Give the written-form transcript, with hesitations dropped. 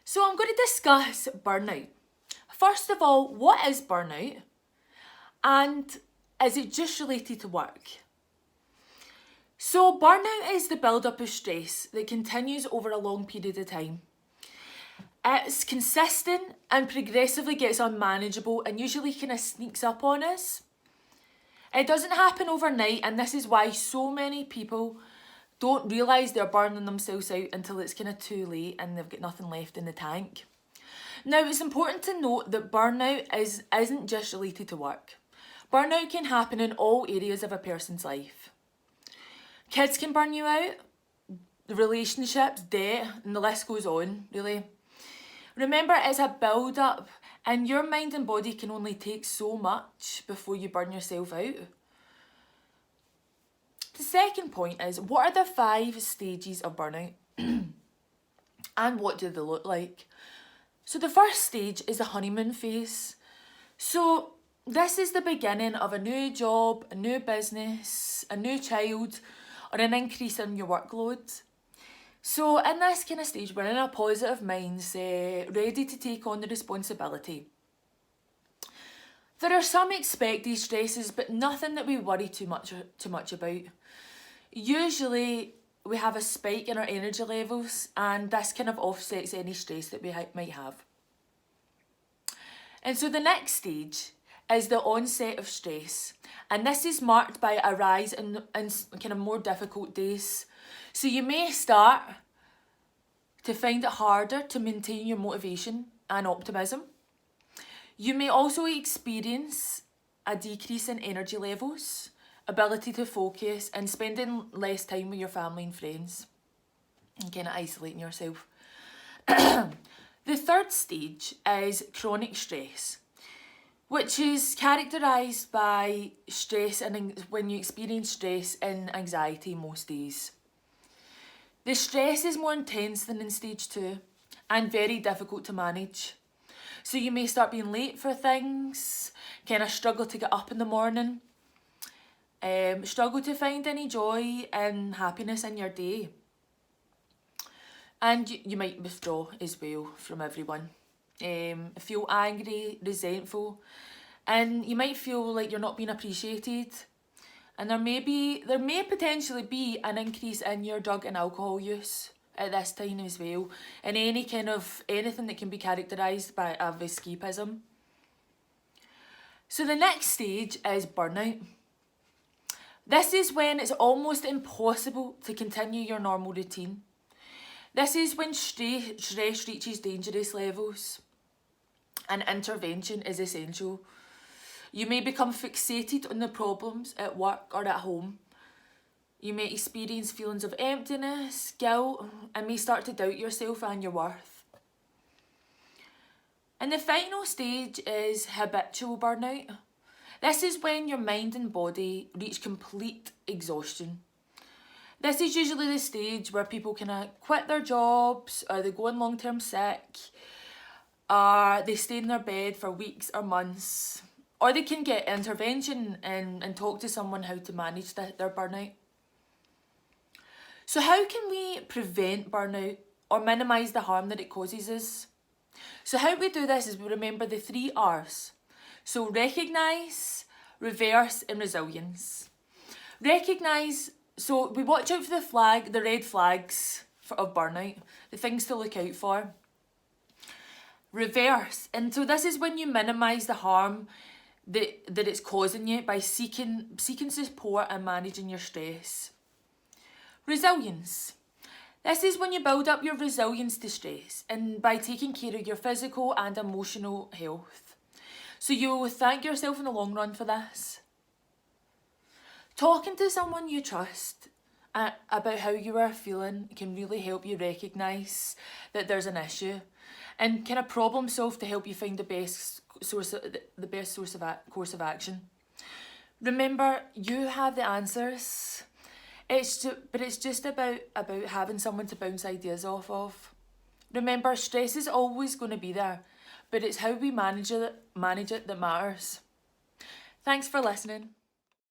So I'm going to discuss burnout. First of all, what is burnout? And is it just related to work? So burnout is the build-up of stress that continues over a long period of time. It's consistent and progressively gets unmanageable and usually kind of sneaks up on us. It doesn't happen overnight, and this is why so many people don't realise they're burning themselves out until it's kind of too late and they've got nothing left in the tank. Now, it's important to note that burnout isn't just related to work. Burnout can happen in all areas of a person's life. Kids can burn you out, relationships, debt, and the list goes on, really. Remember, it's a build-up, and your mind and body can only take so much before you burn yourself out. The second point is, what are the 5 stages of burnout? And what do they look like? So the first stage is the honeymoon phase. So this is the beginning of a new job, a new business, a new child, or an increase in your workload. So in this kind of stage, we're in a positive mindset, ready to take on the responsibility. There are some expected stresses, but nothing that we worry too much about. Usually, we have a spike in our energy levels, and this kind of offsets any stress that we might have. And so the next stage is the onset of stress, and this is marked by a rise in kind of more difficult days. So you may start to find it harder to maintain your motivation and optimism. You may also experience a decrease in energy levels, ability to focus, and spending less time with your family and friends, and kind of isolating yourself. The third stage is chronic stress, which is characterised by stress and when you experience stress and anxiety most days. The stress is more intense than in stage 2 and very difficult to manage. So you may start being late for things, kind of struggle to get up in the morning, struggle to find any joy and happiness in your day. And you might withdraw as well from everyone. Feel angry, resentful, and you might feel like you're not being appreciated. And there may potentially be an increase in your drug and alcohol use at this time as well, and anything that can be characterised by of escapism. So the next stage is burnout. This is when it's almost impossible to continue your normal routine. This is when stress reaches dangerous levels and intervention is essential. You may become fixated on the problems at work or at home. You may experience feelings of emptiness, guilt, and may start to doubt yourself and your worth. And the final stage is habitual burnout. This is when your mind and body reach complete exhaustion. This is usually the stage where people kind of quit their jobs, or they go on long-term sick, or they stay in their bed for weeks or months, or they can get intervention and talk to someone how to manage their burnout. So how can we prevent burnout or minimise the harm that it causes us? So how we do this is we remember the 3 R's. So recognise, reverse and resilience. Recognise, so we watch out for the red flags of burnout, the things to look out for. Reverse, and so this is when you minimise the harm that it's causing you by seeking support and managing your stress. Resilience. This is when you build up your resilience to stress and by taking care of your physical and emotional health. So you will thank yourself in the long run for this. Talking to someone you trust about how you are feeling can really help you recognise that there's an issue and kind of problem solve to help you find the best course of action. Remember, you have the answers. But it's just about having someone to bounce ideas off of. Remember, stress is always going to be there, but it's how we manage it that matters. Thanks for listening.